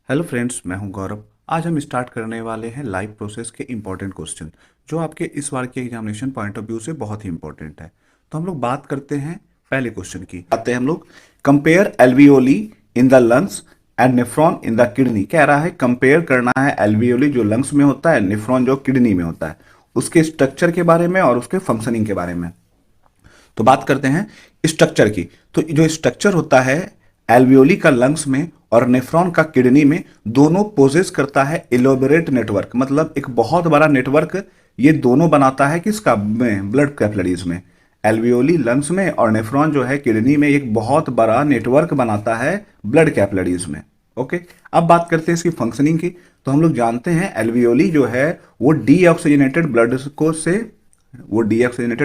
Hello friends, मैं हूं गौरव। आज हम स्टार्ट करने वाले हैं लाइफ प्रोसेस के इंपॉर्टेंट क्वेश्चन जो आपके इस बार के एग्जामिनेशन पॉइंट ऑफ व्यू से बहुत ही इंपॉर्टेंट है। तो हम लोग बात करते हैं पहले क्वेश्चन की। आते हैं हम लोग, compare alveoli in the lungs and nephron in the kidney. कह रहा है कंपेयर करना है एल्वियोली जो लंग्स में होता है, नेफ्रॉन जो किडनी में होता है, उसके स्ट्रक्चर के बारे में और उसके फंक्शनिंग के बारे में। तो बात करते हैं स्ट्रक्चर की। तो जो स्ट्रक्चर होता है एल्वियोली का लंग्स में और नेफ्रॉन का किडनी में, दोनों पोजेस करता है इलोबरेट नेटवर्क, मतलब एक बहुत बड़ा नेटवर्क ये दोनों बनाता है किसका, में ब्लड कैपिलरीज में। एल्वियोली लंग्स में और नेफ्रॉन जो है किडनी में एक बहुत बड़ा नेटवर्क बनाता है ब्लड कैपिलरीज में। ओके, अब बात करते हैं इसकी फंक्शनिंग की। तो हम लोग जानते हैं एल्वियोली जो है वो डीऑक्सीजनेटेड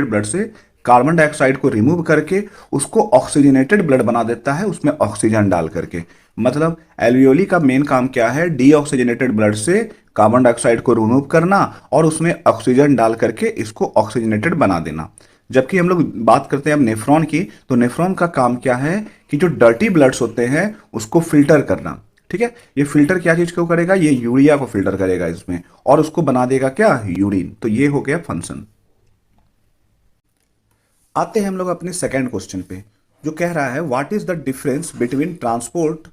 ब्लड से कार्बन डाइऑक्साइड को रिमूव करके उसको ऑक्सीजनेटेड ब्लड बना देता है, उसमें ऑक्सीजन डाल करके। मतलब एल्वियोली का मेन काम क्या है, डीऑक्सीजनेटेड ब्लड से कार्बन डाइऑक्साइड को रिमूव करना और उसमें ऑक्सीजन डाल करके इसको ऑक्सीजनेटेड बना देना। जबकि हम लोग बात करते हैं अब नेफ्रॉन की, तो नेफ्रॉन का काम क्या है कि जो डर्टी ब्लड्स होते हैं उसको फिल्टर करना। ठीक है, ये फिल्टर क्या चीज को करेगा, ये यूरिया को फिल्टर करेगा इसमें और उसको बना देगा क्या, यूरिन। तो ये हो गया फंक्शन। आते हैं हम लोग अपने सेकंड क्वेश्चन पे, जो कह रहा है what is the difference between transport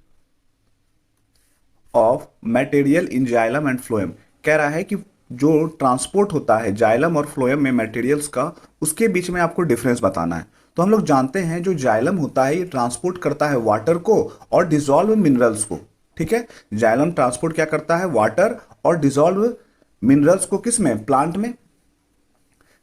of material in xylem and phloem. कह रहा है कि जो ट्रांसपोर्ट होता है जाइलम और फ्लोएम में मटेरियल्स का, उसके बीच में आपको डिफरेंस बताना है। तो हम लोग जानते हैं जो जाइलम होता है ये ट्रांसपोर्ट करता है वाटर को और डिजॉल्व मिनरल्स को। ठीक है, जाइलम ट्रांसपोर्ट क्या करता है, वाटर और डिजॉल्व मिनरल्स को, किस में, प्लांट में।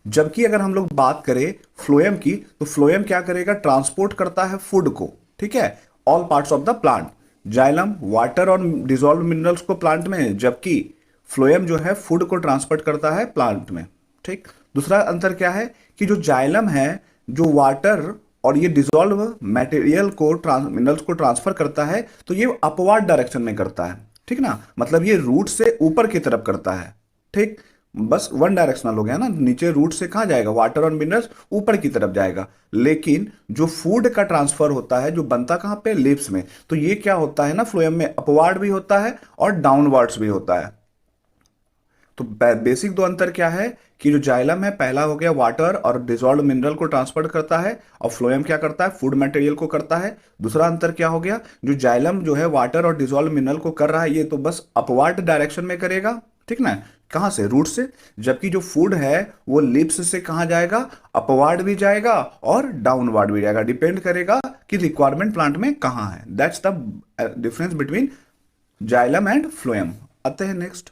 जबकि अगर हम लोग बात करें फ्लोएम की, तो फ्लोएम क्या करेगा, ट्रांसपोर्ट करता है फूड को। ठीक है, all parts of the plant. Xylem water और डिजॉल्व मिनरल्स को प्लांट में, जबकि फ्लोएम जो है फूड को ट्रांसपोर्ट करता है प्लांट में। ठीक, दूसरा अंतर क्या है कि जो जाइलम है जो वाटर और ये डिजॉल्व मटेरियल को मिनरल्स को ट्रांसफर करता है, तो ये अपवर्ड डायरेक्शन में करता है। ठीक ना, मतलब ये रूट से ऊपर की तरफ करता है। ठीक, बस वन डायरेक्शनल हो गया ना, नीचे रूट से कहां जाएगा, वाटर और मिनरल्स ऊपर की तरफ जाएगा। लेकिन जो फूड का ट्रांसफर होता है जो बनता कहां पे, लिप्स में, तो ये क्या होता है ना, फ्लोएम में अपवार्ड भी होता है और डाउनवर्ड्स भी होता है। तो बेसिक दो अंतर क्या है कि जो जाइलम है पहला हो गया वाटर और डिजॉल्व मिनरल को ट्रांसफर करता है, और फ्लोएम क्या करता है, फूड मटेरियल को करता है। दूसरा अंतर क्या हो गया, जो जाइलम जो है वाटर और डिजॉल्व मिनरल को कर रहा है ये तो बस अपवर्ड डायरेक्शन में करेगा। ठीक ना, कहां से, रूट से। जबकि जो फूड है वो लिप्स से कहां जाएगा, अपवर्ड भी जाएगा और डाउनवर्ड भी जाएगा, डिपेंड करेगा कि रिक्वायरमेंट प्लांट में कहां है। That's the difference between xylem and phloem. आते हैं नेक्स्ट,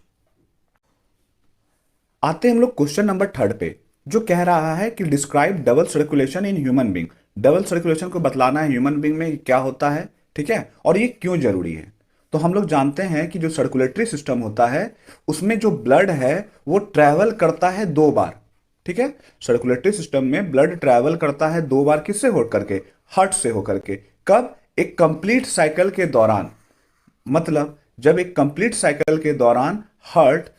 आते हैं हम लोग क्वेश्चन नंबर थर्ड पे, जो कह रहा है कि describe double circulation in human being. Double circulation को बतलाना है ह्यूमन बींग में क्या होता है। ठीक है, और ये क्यों जरूरी है। तो हम लोग जानते हैं कि जो सर्कुलेटरी सिस्टम होता है उसमें जो ब्लड है वो ट्रैवल करता है दो बार। ठीक है, सर्कुलेटरी सिस्टम में ब्लड ट्रैवल करता है दो बार, किससे होकर के, हार्ट से होकर के। कब, एक कंप्लीट साइकिल के दौरान। मतलब जब एक कंप्लीट साइकिल के दौरान हार्ट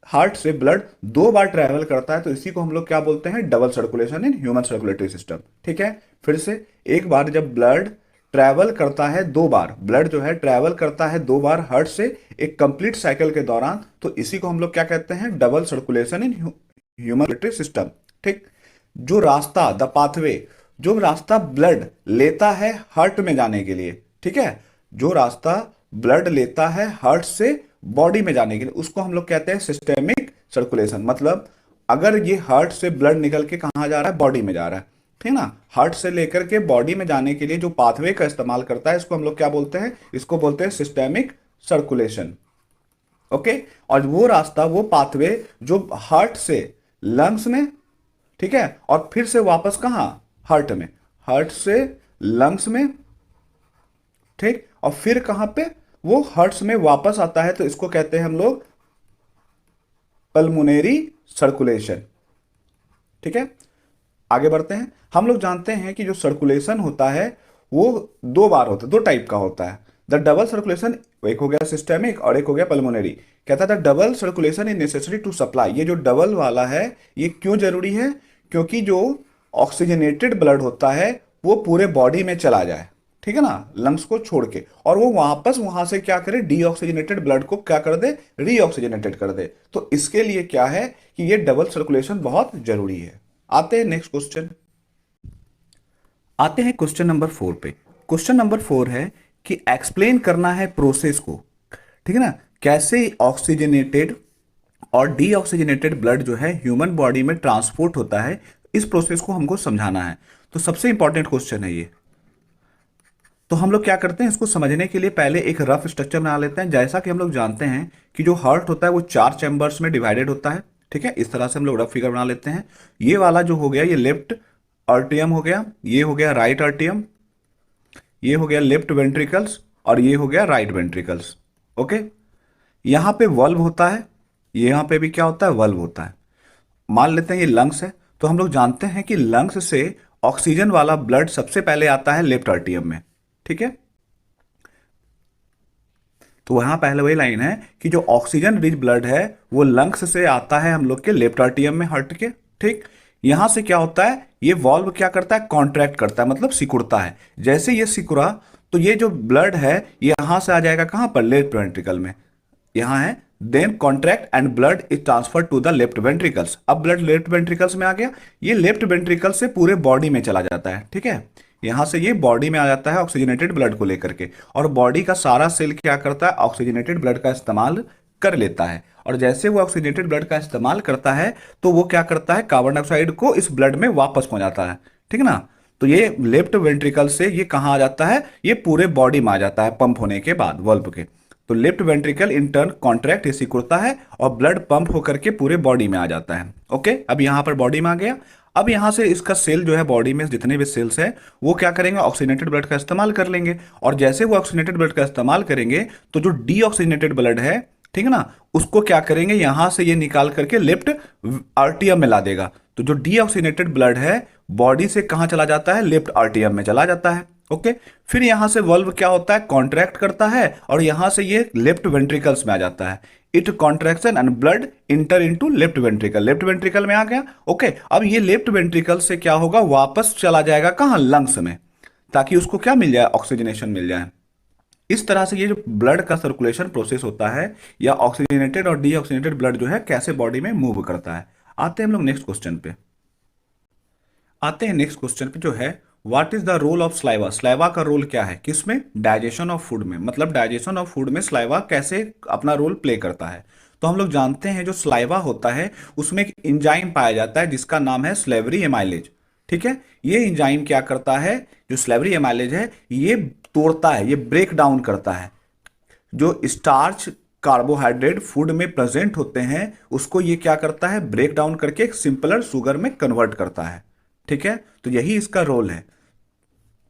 हार्ट से ब्लड दो बार ट्रैवल करता है, तो इसी को हम लोग क्या बोलते हैं, double circulation in human circulatory system. ठीक है, फिर से, एक बार जब ब्लड ट्रैवल करता है दो बार, ब्लड जो है ट्रैवल करता है दो बार हार्ट से एक कंप्लीट साइकिल के दौरान, तो इसी को हम लोग क्या कहते हैं, double circulation in human circulatory system. ठीक, जो रास्ता, द पाथवे, जो रास्ता ब्लड लेता है हार्ट में जाने के लिए। ठीक है, जो रास्ता ब्लड लेता है हार्ट से बॉडी में जाने के लिए, उसको हम लोग कहते हैं सिस्टेमिक सर्कुलेशन। मतलब अगर ये हार्ट से ब्लड निकल के कहां जा रहा है, बॉडी में जा रहा है। ठीक ना, हार्ट से लेकर के बॉडी में जाने के लिए जो पाथवे का इस्तेमाल करता है, इसको हम लोग क्या बोलते हैं, इसको बोलते हैं सिस्टेमिक सर्कुलेशन। ओके, और वो रास्ता, वो पाथवे जो हार्ट से लंग्स में, ठीक है, और फिर से वापस कहां, हार्ट में, हार्ट से लंग्स में, ठीक, और फिर कहां पे, वो हार्ट्स में वापस आता है, तो इसको कहते हैं हम लोग पल्मोनरी सर्कुलेशन। ठीक है, आगे बढ़ते हैं। हम लोग जानते हैं कि जो सर्कुलेशन होता है वो दो बार होता है, दो टाइप का होता है। द डबल सर्कुलेशन, एक हो गया सिस्टेमिक और एक हो गया पल्मोनरी। कहता था double circulation is necessary to supply. ये जो डबल वाला है ये क्यों जरूरी है, क्योंकि जो ऑक्सीजनेटेड ब्लड होता है वो पूरे बॉडी में चला जाए। ठीक है ना, लंग्स को छोड़ के, और वो वापस वहां से क्या करे, डीऑक्सीजनेटेड ब्लड को क्या कर दे, रीऑक्सीजनेटेड कर दे। तो इसके लिए क्या है कि ये डबल सर्कुलेशन बहुत जरूरी है। आते हैं नेक्स्ट क्वेश्चन। आते हैं क्वेश्चन नंबर 4 पे। क्वेश्चन नंबर 4 है कि एक्सप्लेन करना है प्रोसेस को, ठीक है ना, कैसे ऑक्सीजनेटेड और डीऑक्सीजनेटेड ब्लड जो है ह्यूमन बॉडी में ट्रांसपोर्ट होता है, इस प्रोसेस को हमको समझाना है। तो सबसे इंपॉर्टेंट क्वेश्चन है ये। तो हम लोग क्या करते हैं, इसको समझने के लिए पहले एक रफ स्ट्रक्चर बना लेते हैं। जैसा कि हम लोग जानते हैं कि जो हार्ट होता है वो 4 चैम्बर्स में डिवाइडेड होता है, ठीक है। इस तरह से हम लोग रफ फिगर बना लेते हैं। ये वाला जो हो गया ये लेफ्ट आर्टियम हो गया, ये हो गया राइट आर्टियम, ये हो गया लेफ्ट वेंट्रिकल्स, और ये हो गया राइट वेंट्रिकल्स। ओके, यहाँ पे वल्व होता है, यहाँ पे भी क्या होता है, वल्व होता है। मान लेते हैं ये लंग्स है, तो हम लोग जानते हैं कि लंग्स से ऑक्सीजन वाला ब्लड सबसे पहले आता है लेफ्ट आर्टियम में, ठीक है। तो वहां पहले वही लाइन है कि जो ऑक्सीजन रिच ब्लड है वो लंग्स से आता है हम लोग के लेफ्ट आर्टियम में, हार्ट के, ठीक। यहां से क्या होता है, ये वॉल्व क्या करता है, कॉन्ट्रैक्ट करता है, मतलब सिकुड़ता है। जैसे ये सिकुड़ा तो ये जो ब्लड है ये यहां से आ जाएगा कहां पर, लेफ्ट वेंट्रिकल में, यहां है। Then contract and blood is transfer to the left ventricles. अब ब्लड लेफ्ट वेंट्रिकल्स में आ गया, ये लेफ्ट वेंट्रिकल से पूरे बॉडी में चला जाता है, ठीक है। यहां से ये बॉडी में आ जाता है ऑक्सीजनेटेड ब्लड को लेकर के, और बॉडी का सारा सेल क्या करता है, ऑक्सीजनेटेड ब्लड का इस्तेमाल कर लेता है। और जैसे वो ऑक्सीजनेटेड ब्लड का इस्तेमाल करता है तो वो क्या करता है, कार्बन डाइऑक्साइड को इस ब्लड में वापस पहुंचाता है, ठीक है ना। तो ये लेफ्ट वेंट्रिकल से ये कहाँ आ जाता है, ये पूरे बॉडी में आ जाता है पंप होने के बाद वल्व के। तो left ventricle in turn contract, ये सिकुड़ता है और ब्लड पंप होकर के पूरे बॉडी में आ जाता है। ओके, अब यहां पर बॉडी में आ गया। अब यहां से इसका सेल जो है, बॉडी में जितने भी सेल्स हैं वो क्या करेंगे, ऑक्सीजनेटेड ब्लड का इस्तेमाल कर लेंगे। और जैसे वो ऑक्सीजनेटेड ब्लड का इस्तेमाल करेंगे तो जो डीऑक्सीजनेटेड ब्लड है, ठीक है ना, उसको क्या करेंगे, यहां से ये निकाल करके लेफ्ट आर्टियम में ला देगा। तो जो डीऑक्सीजनेटेड ब्लड है बॉडी से कहां चला जाता है, लेफ्ट आर्टियम में चला जाता है। ओके, फिर यहां से वल्व क्या होता है, कॉन्ट्रैक्ट करता है और यहां से ये लेफ्ट वेंट्रिकल्स में आ जाता है। It contraction and blood inter into left ventricle, left ventricle में आ गया। ओके, अब ये लेफ्ट वेंट्रिकल से क्या होगा, वापस चला जाएगा कहां, लंग्स में, ताकि उसको क्या मिल जाए, ऑक्सीजनेशन मिल जाए। इस तरह से ये जो ब्लड का सर्कुलेशन प्रोसेस होता है, या ऑक्सीजनेटेड और डीऑक्सीजनेटेड ब्लड जो है कैसे बॉडी में मूव करता है। आते हैं हम लोग नेक्स्ट क्वेश्चन पे। आते हैं नेक्स्ट क्वेश्चन पे जो है, what is the role of saliva. Saliva का रोल क्या है, किसमें, डाइजेशन ऑफ फूड में, मतलब डाइजेशन ऑफ फूड में स्लाइवा कैसे अपना रोल प्ले करता है। तो हम लोग जानते हैं जो स्लाइवा होता है उसमें एक इंजाइम पाया जाता है जिसका नाम है स्लेवरी एमाइलेज, ठीक है। ये इंजाइम क्या करता है, जो स्लेवरी एमाइलेज है ये तोड़ता है, ये ब्रेक डाउन करता है जो स्टार्च कार्बोहाइड्रेट फूड में प्रेजेंट होते हैं, उसको ये क्या करता है, ब्रेक डाउन करके एक सिंपलर शुगर में कन्वर्ट करता है, ठीक है। तो यही इसका रोल है।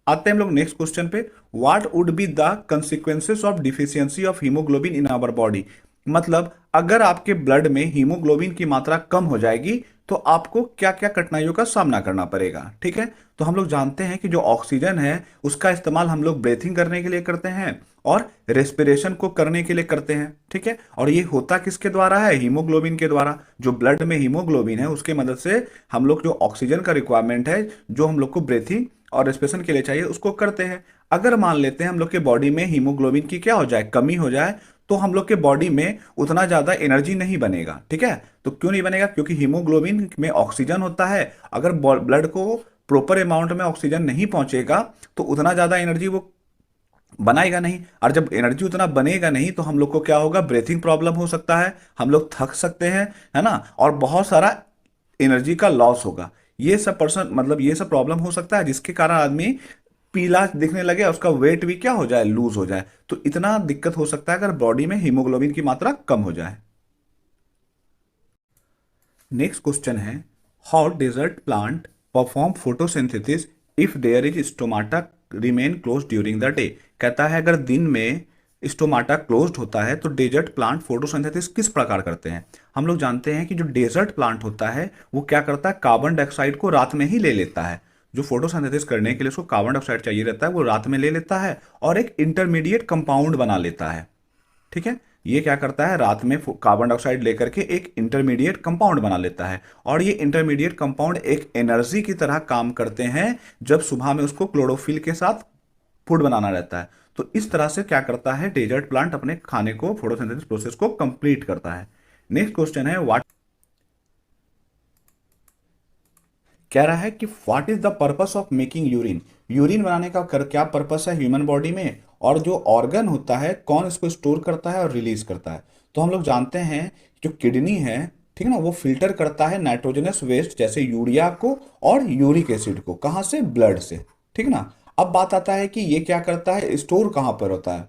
आते हैं हम लोग नेक्स्ट क्वेश्चन पे, what would be the consequences of deficiency of haemoglobin in our body. मतलब अगर आपके ब्लड में हीमोग्लोबिन की मात्रा कम हो जाएगी तो आपको क्या क्या कठिनाइयों का सामना करना पड़ेगा, ठीक है। तो हम लोग जानते हैं कि जो ऑक्सीजन है उसका इस्तेमाल हम लोग ब्रीथिंग करने के लिए करते हैं और रेस्पिरेशन को करने के लिए करते हैं, ठीक है। और ये होता किसके द्वारा है, हीमोग्लोबिन के द्वारा। जो ब्लड में हीमोग्लोबिन है उसके मदद से हम लोग जो ऑक्सीजन का रिक्वायरमेंट है, जो हम लोग को ब्रीथिंग और रेस्पिरेशन के लिए चाहिए, उसको करते हैं। अगर मान लेते हैं हम लोग के बॉडी में हीमोग्लोबिन की क्या हो जाए, कमी हो जाए, तो हम लोग के बॉडी में उतना ज्यादा एनर्जी नहीं बनेगा, ठीक है। तो क्यों नहीं बनेगा, क्योंकि हीमोग्लोबिन में ऑक्सीजन होता है। अगर ब्लड को प्रॉपर अमाउंट में ऑक्सीजन नहीं पहुंचेगा तो उतना ज्यादा एनर्जी वो बनाएगा नहीं, और जब एनर्जी उतना बनेगा नहीं तो हम लोग को क्या होगा, ब्रीथिंग प्रॉब्लम हो सकता है, हम लोग थक सकते हैं, है ना, और बहुत सारा एनर्जी का लॉस होगा। ये सब पर्सन मतलब ये सब प्रॉब्लम हो सकता है जिसके कारण आदमी पीला दिखने लगे, उसका वेट भी क्या हो जाए, लूज हो जाए। तो इतना दिक्कत हो सकता है अगर बॉडी में हीमोग्लोबिन की मात्रा कम हो जाए। नेक्स्ट क्वेश्चन है, how desert plant perform photosynthesis if there is stomata remain close during the day. कहता है अगर दिन में स्टोमाटा क्लोज्ड होता है तो डेजर्ट प्लांट फोटोसिंथेसिस किस प्रकार करते हैं। हम लोग जानते हैं कि जो डेजर्ट प्लांट होता है वो क्या करता है, कार्बन डाइऑक्साइड को रात में ही ले लेता है। जो फोटोसिंथेसिस करने के लिए उसको कार्बन डाइऑक्साइड चाहिए रहता है वो रात में ले लेता है और एक इंटरमीडिएट कंपाउंड बना लेता है, ठीक है। ये क्या करता है, रात में कार्बन डाइऑक्साइड लेकर के एक इंटरमीडिएट कंपाउंड बना लेता है, और ये इंटरमीडिएट कंपाउंड एक एनर्जी की तरह काम करते हैं जब सुबह में उसको क्लोरोफिल के साथ फूड बनाना रहता है। तो इस तरह से क्या करता है डेजर्ट प्लांट अपने खाने को फोटोसिंथेसिस प्रोसेस को कंप्लीट करता है। नेक्स्ट क्वेश्चन है व्हाट, कह रहा है कि what is the purpose of making urine, urine बनाने का क्या पर्पस है ह्यूमन बॉडी में, और जो ऑर्गन होता है कौन इसको स्टोर करता है और रिलीज करता है। तो हम लोग जानते हैं जो किडनी है, ठीक है ना, वो फिल्टर करता है नाइट्रोजनस वेस्ट जैसे यूरिया को और यूरिक एसिड को, कहाँ से, ब्लड से, ठीक ना। अब बात आता है कि ये क्या करता है, स्टोर कहाँ पर होता है,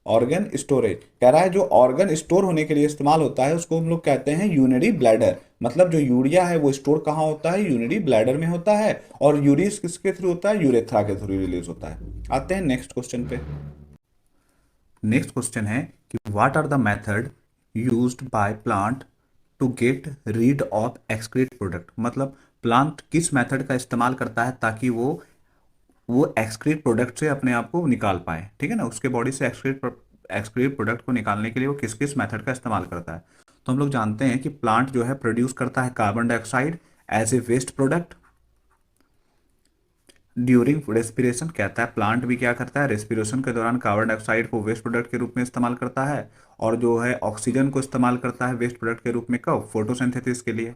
ऑर्गन स्टोरेज। कह रहा है जो ऑर्गन स्टोर होने के लिए इस्तेमाल होता है उसको हम लोग कहते हैं यूरिनरी ब्लैडर। मतलब जो यूरिया है वो स्टोर कहाँ होता है, यूरिनरी ब्लैडर में होता है, और यूरिस किसके थ्रू होता है, यूरेथ्रा के थ्रू रिलीज होता है। आते हैं नेक्स्ट क्वेश्चन पे। नेक्स्ट क्वेश्चन है कि what are the method used by plant to get rid of excrete product. मतलब प्लांट किस मेथड का इस्तेमाल करता है ताकि वो एक्सक्रीट प्रोडक्ट से अपने आप को निकाल पाए, ठीक है ना, उसके बॉडी से एक्सक्रीट प्रोडक्ट को निकालने के लिए वो किस किस मेथड का इस्तेमाल करता है। तो हम लोग जानते हैं कि प्लांट जो है प्रोड्यूस करता है carbon dioxide as a waste product during respiration. कहता है प्लांट भी क्या करता है, रेस्पिरेशन के दौरान कार्बन डाइऑक्साइड को वेस्ट प्रोडक्ट के रूप में इस्तेमाल करता है, और जो है ऑक्सीजन को इस्तेमाल करता है वेस्ट प्रोडक्ट के रूप में, कब, फोटोसिंथेसिस के लिए,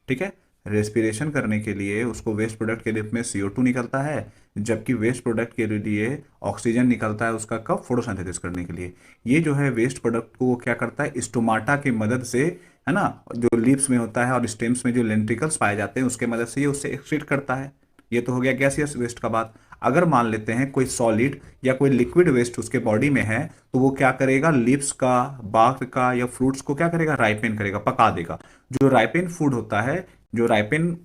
ठीक है। रेस्पिरेशन करने के लिए उसको वेस्ट प्रोडक्ट के रूप में CO2 निकलता है, जबकि वेस्ट प्रोडक्ट के लिए ऑक्सीजन निकलता है उसका, कब, फोटोसिंथेसिस करने के लिए। ये जो है वेस्ट प्रोडक्ट को वो क्या करता है, स्टोमाटा की मदद से, है ना, जो लिप्स में होता है और स्टेम्स में जो लेंट्रिकल्स पाए जाते हैं उसके मदद से ये उससे एक्सक्रीट करता है। ये तो हो गया गैसियस वेस्ट का बात। अगर मान लेते हैं कोई सॉलिड या कोई लिक्विड वेस्ट उसके बॉडी में है तो वो क्या करेगा, लिप्स का, बार्क का या फ्रूट्स को क्या करेगा, राइपेन करेगा, पका देगा। जो राइपेन फूड होता है, जो राइपेन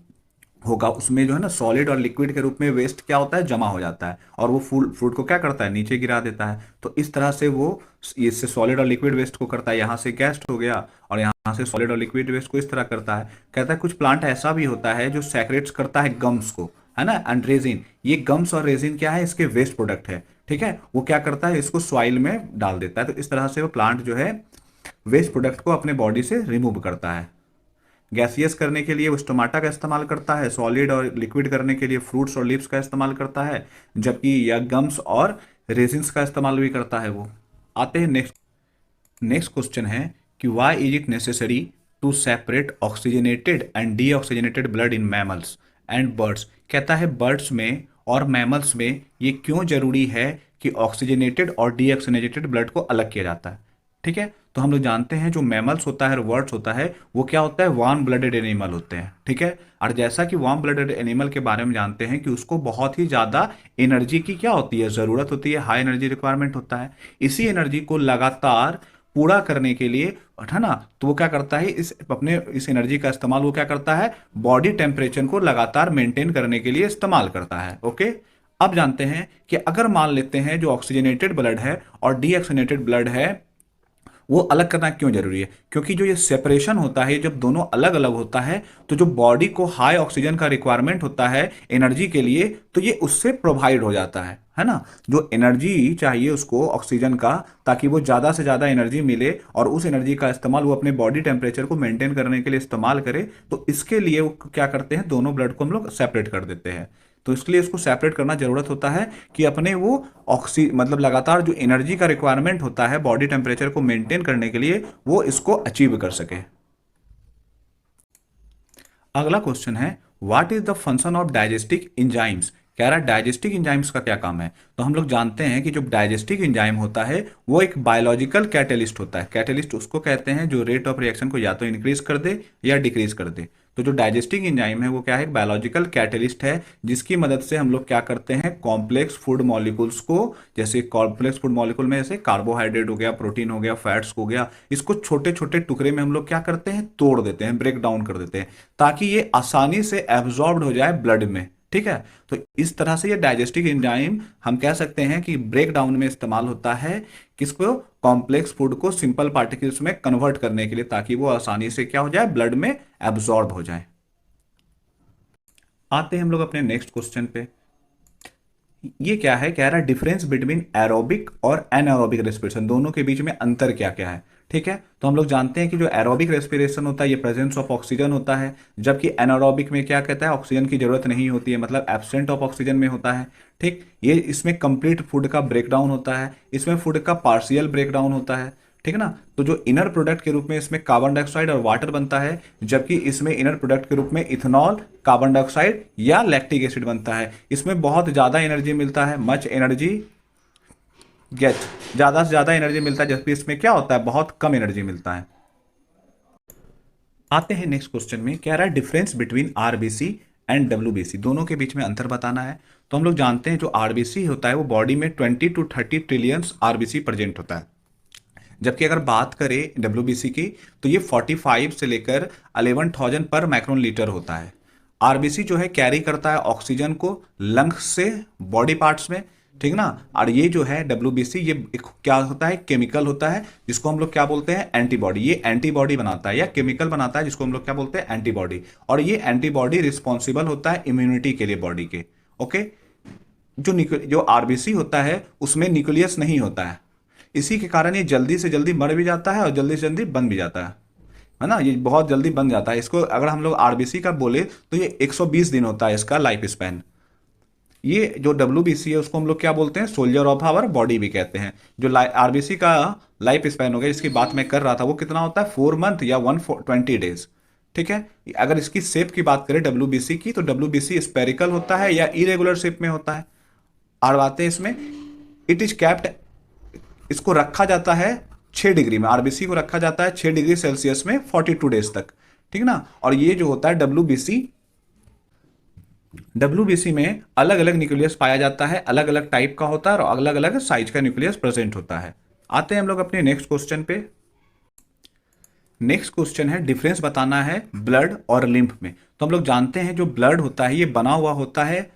होगा उसमें जो है ना सॉलिड और लिक्विड के रूप में वेस्ट क्या होता है, जमा हो जाता है, और वो फ्रूट को क्या करता है, नीचे गिरा देता है। तो इस तरह से वो इससे सॉलिड और लिक्विड वेस्ट को करता है, यहाँ से गैस हो गया और यहाँ से सॉलिड और लिक्विड वेस्ट को इस तरह करता है। कहता है कुछ प्लांट ऐसा भी होता है जो सेक्रेट्स करता है गम्स को, है ना, एंड रेजिन। ये गम्स और रेजिन क्या है, इसके वेस्ट प्रोडक्ट है, ठीक है। वो क्या करता है, इसको सॉइल में डाल देता है। तो इस तरह से वो प्लांट जो है वेस्ट प्रोडक्ट को अपने बॉडी से रिमूव करता है। गैसियस करने के लिए वो स्टोमाटा का इस्तेमाल करता है, सॉलिड और लिक्विड करने के लिए फ्रूट्स और लीव्स का इस्तेमाल करता है, जबकि या गम्स और रेजिन्स का इस्तेमाल भी करता है वो। आते हैं नेक्स्ट। नेक्स्ट क्वेश्चन है कि why is it necessary to separate oxygenated and deoxygenated blood in mammals and birds. कहता है बर्ड्स में और मैमल्स में ये क्यों जरूरी है कि ऑक्सीजनेटेड और डीऑक्सीजनेटेड ब्लड को अलग किया जाता है, ठीक है। तो हम लोग जानते हैं जो मैमल्स होता है और बर्ड्स होता है वो क्या होता है, वार्म ब्लडेड एनिमल होते हैं, ठीक है। और जैसा कि वार्म ब्लडेड एनिमल के बारे में जानते हैं कि उसको बहुत ही ज़्यादा एनर्जी की क्या होती है, ज़रूरत होती है, हाई एनर्जी रिक्वायरमेंट होता है। इसी एनर्जी को लगातार पूरा करने के लिए, है ना, तो वो क्या करता है, इस एनर्जी का इस्तेमाल वो क्या करता है, बॉडी टेम्परेचर को लगातार मेंटेन करने के लिए इस्तेमाल करता है, ओके। अब जानते हैं कि अगर मान लेते हैं जो ऑक्सीजनेटेड ब्लड है और डीऑक्सीजनेटेड ब्लड है वो अलग करना क्यों जरूरी है, क्योंकि जो ये सेपरेशन होता है, जब दोनों अलग अलग होता है तो जो बॉडी को हाई ऑक्सीजन का रिक्वायरमेंट होता है एनर्जी के लिए, तो ये उससे प्रोवाइड हो जाता है ना। जो एनर्जी चाहिए उसको ऑक्सीजन का, ताकि वो ज़्यादा से ज़्यादा एनर्जी मिले और उस एनर्जी का इस्तेमाल वो अपने बॉडी टेम्परेचर को मेंटेन करने के लिए इस्तेमाल करे, तो इसके लिए वो क्या करते हैं, दोनों ब्लड को हम लोग सेपरेट कर देते हैं। तो इसके लिए इसको सेपरेट करना जरूरत होता है कि अपने वो मतलब लगातार जो एनर्जी का रिक्वायरमेंट होता है बॉडी टेम्परेचर को मेंटेन करने के लिए वो इसको अचीव कर सके। अगला क्वेश्चन है what is the function of डाइजेस्टिक enzymes. कह रहा है डाइजेस्टिक इंजाइम्स का क्या काम है। तो हम लोग जानते हैं कि जो डाइजेस्टिक इंजाइम होता है वो एक बायोलॉजिकल कैटेलिस्ट होता है। कैटेलिस्ट उसको कहते हैं जो रेट ऑफ रिएक्शन को या तो इंक्रीज कर दे या डिक्रीज कर दे। तो जो डाइजेस्टिक इंजाइम है वो क्या है, एक बायोलॉजिकल कैटेलिस्ट है जिसकी मदद से हम लोग क्या करते हैं, कॉम्प्लेक्स फूड मॉलिक्यूल्स को, जैसे कॉम्प्लेक्स फूड मॉलिक्यूल में जैसे कार्बोहाइड्रेट हो गया, प्रोटीन हो गया, फैट्स हो गया, इसको छोटे छोटे टुकड़े में हम लोग क्या करते हैं, तोड़ देते हैं, ब्रेक डाउन कर देते हैं, ताकि ये आसानी से एब्जॉर्ब हो जाए ब्लड में, ठीक है। तो इस तरह से ये डाइजेस्टिक एंजाइम हम कह सकते हैं कि ब्रेक डाउन में इस्तेमाल होता है, किसको, कॉम्प्लेक्स फूड को सिंपल पार्टिकल्स में कन्वर्ट करने के लिए, ताकि वो आसानी से क्या हो जाए, ब्लड में एब्जॉर्ब हो जाए। आते हैं हम लोग अपने नेक्स्ट क्वेश्चन पे। ये क्या है, कह रहा है डिफरेंस बिटवीन एरोबिक और एनारोबिक रेस्पिरेशन, दोनों के बीच में अंतर क्या क्या है। ठीक है। तो हम लोग जानते हैं कि जो एरोबिक रेस्पिरेशन होता है ये प्रेजेंस ऑफ ऑक्सीजन होता है, जबकि एनारोबिक में क्या कहता है, ऑक्सीजन की जरूरत नहीं होती है, मतलब एब्सेंट ऑफ ऑक्सीजन में होता है। ठीक, ये इसमें कंप्लीट फूड का ब्रेकडाउन होता है, इसमें फूड का पार्शियल ब्रेकडाउन होता है। ठीक है ना। तो जो इनर प्रोडक्ट के रूप में इसमें कार्बन डाइऑक्साइड और वाटर बनता है, जबकि इसमें इनर प्रोडक्ट के रूप में इथेनॉल, कार्बन डाइऑक्साइड या लैक्टिक एसिड बनता है। इसमें बहुत ज़्यादा एनर्जी मिलता है, मच एनर्जी गेट, ज़्यादा से ज़्यादा एनर्जी मिलता है, जबकि इसमें क्या होता है, बहुत कम एनर्जी मिलता है। आते हैं नेक्स्ट क्वेश्चन में, कह रहा है difference between RBC and WBC, दोनों के बीच में अंतर बताना है। तो हम लोग जानते हैं जो आरबीसी होता है वो बॉडी में 20 to 30 ट्रिलियंस आरबीसी प्रेजेंट होता है, जबकि अगर बात करें डब्ल्यूबीसी की तो ये 45 से लेकर 11,000 पर माइक्रोन लीटर होता है। आरबीसी जो है कैरी करता है ऑक्सीजन को लंग्स से बॉडी पार्ट्स में, ठीक ना। और ये जो है डब्ल्यूबीसी ये एक क्या होता है, केमिकल होता है जिसको हम लोग क्या बोलते हैं, एंटीबॉडी। ये एंटीबॉडी बनाता है या केमिकल बनाता है जिसको हम लोग क्या बोलते हैं, एंटीबॉडी। और ये एंटीबॉडी रिस्पॉन्सिबल होता है इम्यूनिटी के लिए बॉडी के। ओके, जो आरबीसी होता है उसमें न्यूक्लियस नहीं होता है, इसी के कारण ये जल्दी से जल्दी मर भी जाता है और जल्दी से जल्दी बन भी जाता है ना। ये बहुत जल्दी बन जाता है। इसको अगर हम लोग आरबीसी का बोले तो ये 120 दिन होता है इसका लाइफ स्पैन। ये जो डब्ल्यूबीसी है उसको हम लोग क्या बोलते हैं, सोल्जर ऑफ आवर बॉडी भी कहते हैं। जो आरबीसी का लाइफ स्पैन हो गया जिसकी बात मैं कर रहा था वो कितना होता है, 4 मंथ या 120 डेज। ठीक है। अगर इसकी शेप की बात करें डब्ल्यूबीसी की, तो डब्ल्यूबीसी स्पेरिकल होता है या इरेगुलर शेप में होता है। और बातें इसमें, इट इज कैप्ट, इसको रखा जाता है 6 डिग्री में, आरबीसी को रखा जाता है 6 डिग्री सेल्सियस में 42 डेज तक। ठीक ना। और ये जो होता है डब्ल्यूबीसी, डब्ल्यूबीसी में अलग अलग न्यूक्लियस पाया जाता है, अलग अलग टाइप का होता है और अलग अलग साइज का न्यूक्लियस प्रेजेंट होता है। आते हैं हम लोग अपने नेक्स्ट क्वेश्चन पे। नेक्स्ट क्वेश्चन है डिफरेंस बताना है ब्लड और लिम्फ में। तो हम लोग जानते हैं जो ब्लड होता है ये बना हुआ होता है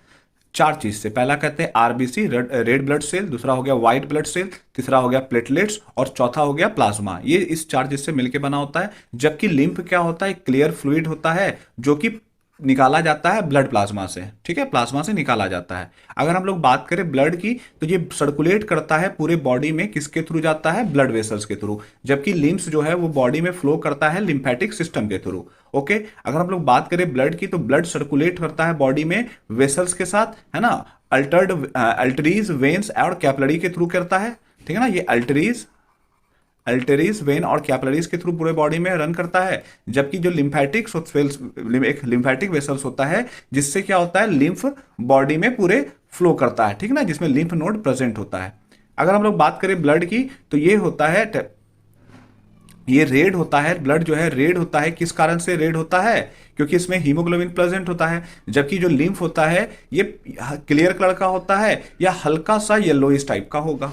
4 चीज से। पहला कहते हैं आरबीसी, रेड ब्लड सेल, दूसरा हो गया व्हाइट ब्लड सेल, तीसरा हो गया प्लेटलेट्स और चौथा हो गया प्लाज्मा। ये इस 4 चीज से मिलकर बना होता है। जबकि लिम्फ क्या होता है, क्लियर फ्लूइड होता है जो कि निकाला जाता है ब्लड प्लाज्मा से। ठीक है, प्लाज्मा से निकाला जाता है। अगर हम लोग बात करें ब्लड की तो ये सर्कुलेट करता है पूरे बॉडी में, किसके थ्रू जाता है, ब्लड वेसल्स के थ्रू। जबकि लिम्फ्स जो है वो बॉडी में फ्लो करता है लिम्फेटिक सिस्टम के थ्रू। ओके, अगर हम लोग बात करें ब्लड की तो ब्लड सर्कुलेट करता है बॉडी में वेसल्स के साथ, है ना, अल्टरीज, वेन्स और कैपिलरी के थ्रू करता है। ठीक है ना। ये अल्टरीज, वेन और कैपिलरीज के थ्रू पूरे बॉडी में रन करता है। जबकि जो लिम्फेटिक्स एक लिम्फेटिक वेसल्स होता है जिससे क्या होता है, लिम्फ बॉडी में पूरे फ्लो करता है। ठीक ना, जिसमें लिम्फ नोड प्रेजेंट होता है। अगर हम लोग बात करें ब्लड की तो ये होता है, ये रेड होता है, ब्लड जो है रेड होता है। किस कारण से रेड होता है, क्योंकि इसमें हीमोग्लोबिन प्रेजेंट होता है। जबकि जो लिम्फ होता है ये क्लियर कलर का होता है या हल्का सा येलोइश टाइप का होगा।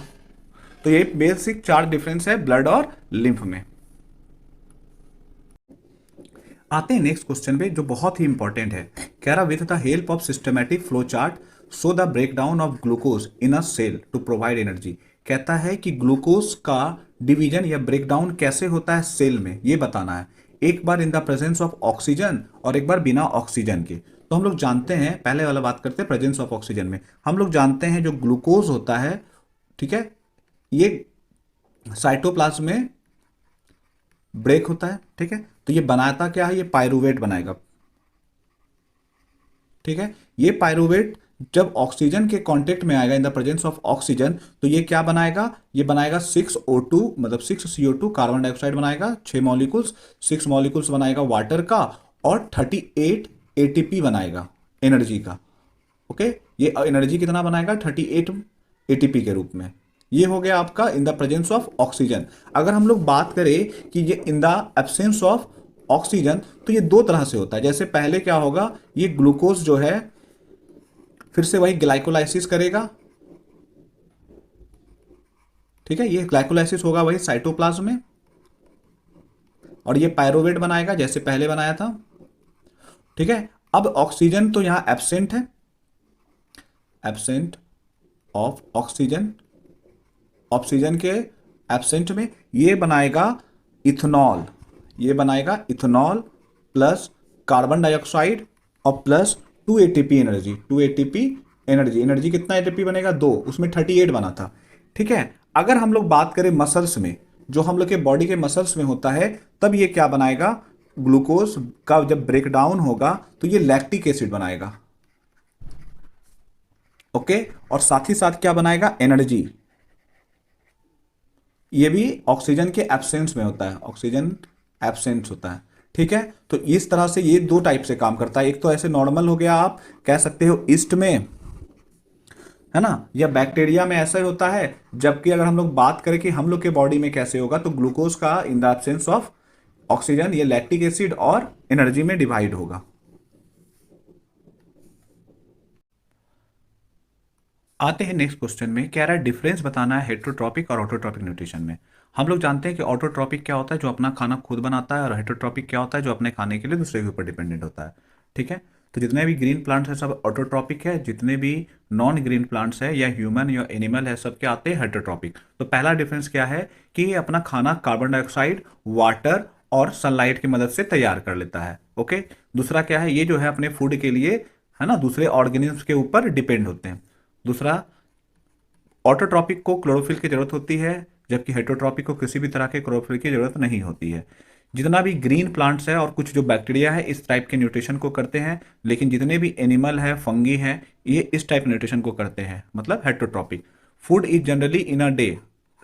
तो ये बेसिक 4 डिफरेंस है ब्लड और लिम्फ में। आते हैं नेक्स्ट क्वेश्चन पे जो बहुत ही इंपॉर्टेंट है। कह रहा with the help of systematic flow chart show the breakdown of glucose in a cell to provide energy. कहता है कि ग्लूकोज का डिवीजन या ब्रेकडाउन कैसे होता है सेल में, ये बताना है। एक बार in the presence of oxygen और एक बार बिना ऑक्सीजन के। तो हम लोग जानते हैं, पहले वाला बात करते हैं प्रेजेंस ऑफ ऑक्सीजन में। हम लोग जानते हैं जो ग्लूकोज होता है, ठीक है, ये साइटोप्लाज्म में ब्रेक होता है। ठीक है, तो ये बनाता क्या है, ये पायरुवेट बनाएगा। ठीक है, ये पायरुवेट जब ऑक्सीजन के कांटेक्ट में आएगा इन द प्रेजेंस ऑफ ऑक्सीजन तो ये क्या बनाएगा, ये बनाएगा 6O2, मतलब 6CO2 कार्बन डाइऑक्साइड बनाएगा, 6 मॉलिक्यूल्स, 6 मॉलिक्यूल्स बनाएगा वाटर का और 38 एटीपी बनाएगा एनर्जी का। ओके, ये एनर्जी कितना बनाएगा, 38 एटीपी के रूप में। ये हो गया आपका इन द प्रेजेंस ऑफ ऑक्सीजन। अगर हम लोग बात करें कि ये in the absence of oxygen तो ये 2 तरह से होता है। जैसे पहले क्या होगा, ये ग्लूकोज जो है फिर से वही ग्लाइकोलाइसिस करेगा। ठीक है, ये ग्लाइकोलाइसिस होगा वही साइटोप्लाज्म में और ये पायरुवेट बनाएगा जैसे पहले बनाया था। ठीक है, अब ऑक्सीजन तो यहां एब्सेंट है, एब्सेंट ऑफ ऑक्सीजन, ऑक्सीजन के एब्सेंट में ये बनाएगा इथेनॉल, ये बनाएगा इथेनॉल प्लस कार्बन डाइऑक्साइड और plus 2 ATP energy, 2 ATP energy. Energy कितना एटीपी बनेगा, 2, उसमें 38 बना था। ठीक है, अगर हम लोग बात करें मसल्स में जो हम लोग के बॉडी के मसल्स में होता है, तब ये क्या बनाएगा, ग्लूकोज का जब ब्रेक डाउन होगा तो ये लैक्टिक एसिड बनाएगा। ओके, और साथ ही साथ क्या बनाएगा, एनर्जी। ये भी ऑक्सीजन के एब्सेंस में होता है, ऑक्सीजन एब्सेंस होता है। ठीक है, तो इस तरह से ये दो टाइप से काम करता है। एक तो ऐसे नॉर्मल हो गया, आप कह सकते हो ईस्ट में, है ना, या बैक्टीरिया में ऐसा ही होता है। जबकि अगर हम लोग बात करें कि हम लोग के बॉडी में कैसे होगा, तो ग्लूकोज का in the absence of oxygen ये लैक्टिक एसिड और एनर्जी में डिवाइड होगा। आते हैं नेक्स्ट क्वेश्चन में, कह रहा है डिफरेंस बताना है हेटरोट्रॉपिक और ऑटोट्रॉपिक न्यूट्रिशन में। हम लोग जानते हैं कि ऑटोट्रॉपिक क्या होता है, जो अपना खाना खुद बनाता है, और हेटरोट्रॉपिक क्या होता है, जो अपने खाने के लिए दूसरे के ऊपर डिपेंडेंट होता है। ठीक है, तो जितने भी ग्रीन प्लांट्स हैं सब ऑटोट्रॉपिक है, जितने भी नॉन ग्रीन प्लांट्स है या ह्यूमन या एनिमल है सब क्या आते हैं, हेटरोट्रॉपिक। तो पहला डिफरेंस क्या है कि ये अपना खाना कार्बन डाइऑक्साइड, वाटर और सनलाइट की मदद से तैयार कर लेता है। ओके, दूसरा क्या है, ये जो है अपने फूड के लिए, है ना, दूसरे ऑर्गेनिज्म के ऊपर डिपेंड होते हैं। दूसरा, ऑटोट्रॉपिक को क्लोरोफिल की जरूरत होती है, जबकि हेटरोट्रॉपिक को किसी भी तरह के क्लोरोफिल की जरूरत नहीं होती है। जितना भी ग्रीन प्लांट्स है और कुछ जो बैक्टीरिया है इस टाइप के न्यूट्रिशन को करते हैं, लेकिन जितने भी एनिमल है, फंगी है, ये इस टाइप न्यूट्रिशन को करते हैं, मतलब heterotrophic. Food is generally in a day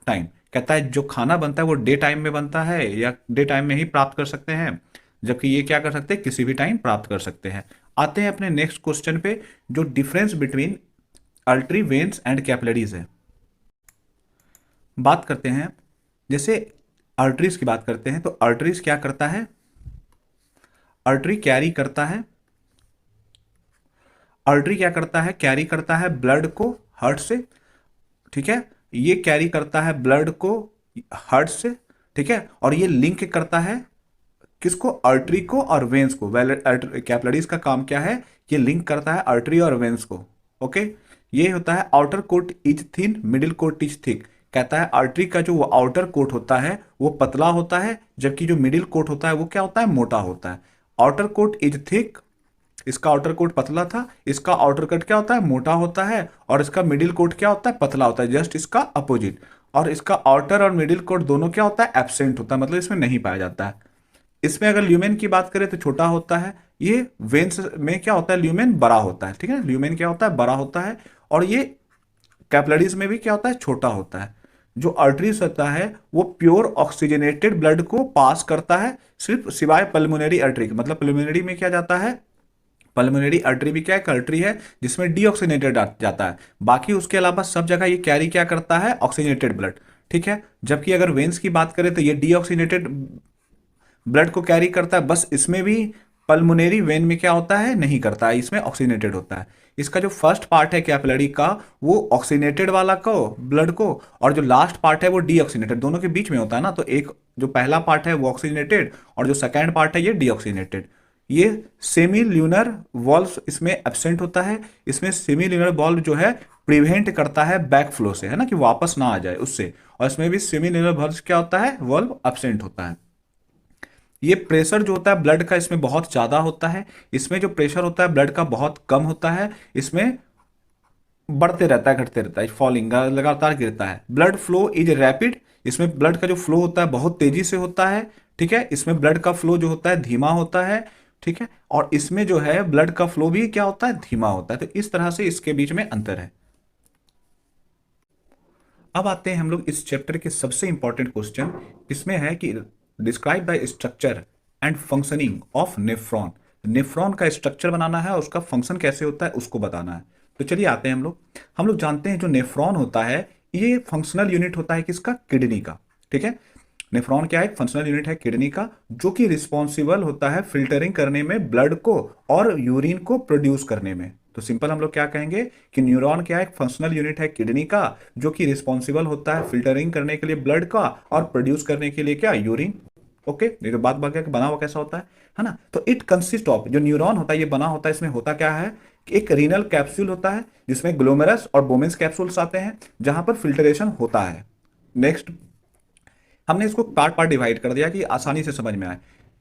time, कहता है जो खाना बनता है वो डे टाइम में बनता है या डे टाइम में ही प्राप्त कर सकते हैं, जबकि ये क्या कर सकते हैं, किसी भी टाइम प्राप्त कर सकते हैं। आते हैं अपने नेक्स्ट क्वेश्चन पे, जो difference between artery, veins and capillaries है। बात करते हैं, जैसे आर्टरीज की बात करते हैं, तो आर्टरीज क्या करता है, आर्टरी कैरी करता है, आर्टरी क्या करता है, कैरी करता है ब्लड को हार्ट से। ठीक है, ये कैरी करता है ब्लड को हार्ट से। ठीक है, और ये लिंक करता है किसको, आर्टरी को और वेन्स को। कैपिलरीज का काम क्या है, ये लिंक करता है आर्टरी और वेन्स को। ओके, ये होता है outer coat is thin, middle coat is thick. कहता है आर्टरी का जो आउटर कोट होता है वो पतला होता है, जबकि जो मिडिल कोट होता है वो क्या होता है, मोटा होता है। आउटर कोट इज थिक, इसका आउटर कोट पतला था, इसका आउटर कोट क्या होता है, मोटा होता है, और इसका मिडिल कोट क्या होता है, पतला होता है, जस्ट इसका अपोजिट। और इसका आउटर और मिडिल कोट दोनों क्या होता है, एब्सेंट होता है, मतलब इसमें नहीं पाया जाता है। इसमें अगर ल्यूमेन की बात करें तो छोटा होता है, ये वेन्स में क्या होता है, ल्यूमेन बड़ा होता है। ठीक है, ल्यूमेन क्या होता है, बड़ा होता है, और ये कैपिलरीज में भी क्या होता है, छोटा होता है। जो आर्टरीज होता है वो प्योर ऑक्सीजनेटेड ब्लड को पास करता है, सिर्फ सिवाय पल्मोनरी आर्टरी के। मतलब पल्मोनरी में क्या जाता है, पल्मोनरी आर्टरी भी क्या है, आर्टरी है जिसमें डीऑक्सीजनेटेड जाता है। बाकी उसके अलावा सब जगह ये कैरी क्या करता है, ऑक्सीजनेटेड ब्लड। ठीक है, जबकि अगर वेन्स की बात करें तो ये डीऑक्सीजनेटेड ब्लड को कैरी करता है, बस इसमें भी पल्मोनरी वेन में क्या होता है, नहीं करता है, इसमें ऑक्सीजनेटेड होता है। इसका जो फर्स्ट पार्ट है कैपिलरी का वो ऑक्सीजनेटेड वाला को ब्लड को, और जो लास्ट पार्ट है वो डीऑक्सीजनेटेड, दोनों के बीच में होता है ना। तो एक जो पहला पार्ट है वो ऑक्सीजनेटेड और जो सेकेंड पार्ट है ये डीऑक्सीजनेटेड। ये सेमी ल्यूनर वॉल्व इसमें एब्सेंट होता है। इसमें सेमी ल्यूनर वॉल्व जो है प्रिवेंट करता है बैक फ्लो से, है ना, कि वापस ना आ जाए उससे। और इसमें भी सेमी ल्यूनर वॉल्व क्या होता है, वॉल्व एब्सेंट होता है। ये प्रेशर जो होता है ब्लड का इसमें बहुत ज़्यादा होता है, इसमें जो प्रेशर होता है ब्लड का बहुत कम होता है। इसमें बढ़ते रहता है, घटते रहता है, फॉलिंग लगातार गिरता है। ब्लड फ्लो इज रैपिड, इसमें ब्लड का जो फ्लो होता है बहुत तेजी से होता है। ठीक है, इसमें ब्लड का फ्लो जो होता है धीमा होता है। ठीक है, और इसमें जो है ब्लड का फ्लो भी क्या होता है, धीमा होता है। तो इस तरह से इसके बीच में अंतर है। अब आते हैं हम लोग इस चैप्टर के सबसे इंपॉर्टेंट क्वेश्चन, इसमें है कि describe the structure and functioning of nephron. Nephron का स्ट्रक्चर बनाना है और उसका फंक्शन कैसे होता है उसको बताना है। तो चलिए आते हैं हम लोग जानते हैं जो नेफ्रॉन होता है ये फंक्शनल यूनिट होता है किसका, किडनी का। ठीक है, नेफ्रॉन क्या है, फंक्शनल यूनिट है किडनी का, जो कि रिस्पॉन्सिबल होता है फिल्टरिंग करने में ब्लड को और यूरिन को प्रोड्यूस करने में। तो सिंपल हम लोग क्या कहेंगे कि न्यूरॉन क्या है, फंक्शनल यूनिट है किडनी का, जो कि रिस्पॉन्सिबल होता है फिल्टरिंग करने के लिए ब्लड का और प्रोड्यूस करने के लिए क्या, यूरिन। ओके, ये तो बात बात बना हुआ कैसा होता है ना। तो इट कंसिस्ट ऑफ, जो न्यूरॉन होता है ये बना होता है, इसमें होता क्या है कि एक रीनल कैप्सूल होता है जिसमें ग्लोमेरस और बोमेंस कैप्सूल्स आते हैं जहां पर फिल्टरेशन होता है। नेक्स्ट, हमने इसको पार्ट पार्ट डिवाइड कर दिया कि आसानी से समझ में आए।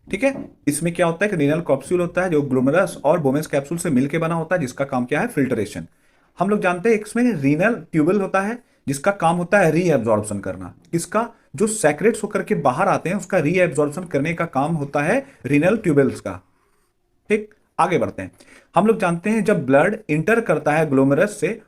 ठीक है, इसमें क्या होता है कि रीनल कैप्सूल होता है जो ग्लोमेरस और बोमेंस कैप्सूल से मिलकर बना होता है, जिसका काम क्या है, फिल्टरेशन। हम लोग जानते हैं इसमें रीनल ट्यूबल होता है जिसका काम होता है रीएब्जॉर्प्शन करना, किसका, जो सेक्रेट्स होकर के बाहर आते हैं उसका रीएब्जॉर्प्शन करने का काम होता है रीनल ट्यूबल्स का। ठीक, आगे बढ़ते हैं। हम लोग जानते हैं जब ब्लड इंटर करता है ग्लोमेरुलस से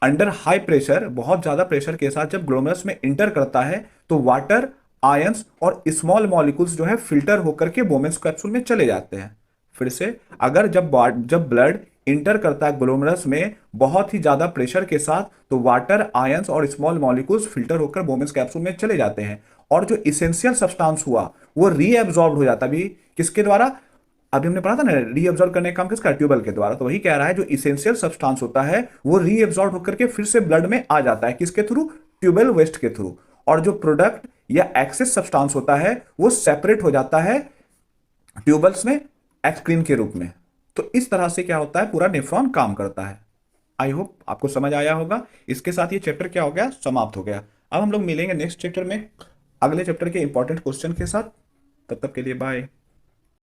अंडर हाई प्रेशर, बहुत ज्यादा प्रेशर के साथ जब ग्लोमेरुलस में इंटर करता है तो वाटर आयंस और स्मॉल मॉलिक्यूल्स जो है फिल्टर होकर के बोमेन्स कैप्सूल में चले जाते हैं। फिर से, अगर जब ब्लड इंटर करता है ग्लोमेरुलस में बहुत ही ज्यादा प्रेशर के साथ तो वाटर आयंस और स्मॉल मॉलिक्यूल्स फिल्टर होकर बोमेन्स कैप्सूल में चले जाते हैं और जो इसेंशियल सब्सटेंस हुआ वो रीएब्जॉर्ब हो जाता है। अभी किसके द्वारा, अभी हमने पढ़ा था ना, रीअब्सॉर्ब करने का काम किसका, ट्यूबल के द्वारा। तो वही कह रहा है जो इसेंशियल सब्सटेंस होता है वो रीअब्सॉर्ब होकर के फिर से ब्लड में आ जाता है, किसके थ्रू, ट्यूबल वेस्ट के थ्रू। और जो प्रोडक्ट या एक्सेस सब्सटेंस होता है वो सेपरेट हो जाता है ट्यूबल्स में एक्सक्रीन के रूप में। तो इस तरह से क्या होता है, पूरा नेफ्रॉन काम करता है। आई होप आपको समझ आया होगा। इसके साथ ये चैप्टर क्या हो गया, समाप्त हो गया। अब हम लोग मिलेंगे नेक्स्ट चैप्टर में अगले चैप्टर के इंपॉर्टेंट क्वेश्चन के साथ। तब तक के लिए बाय।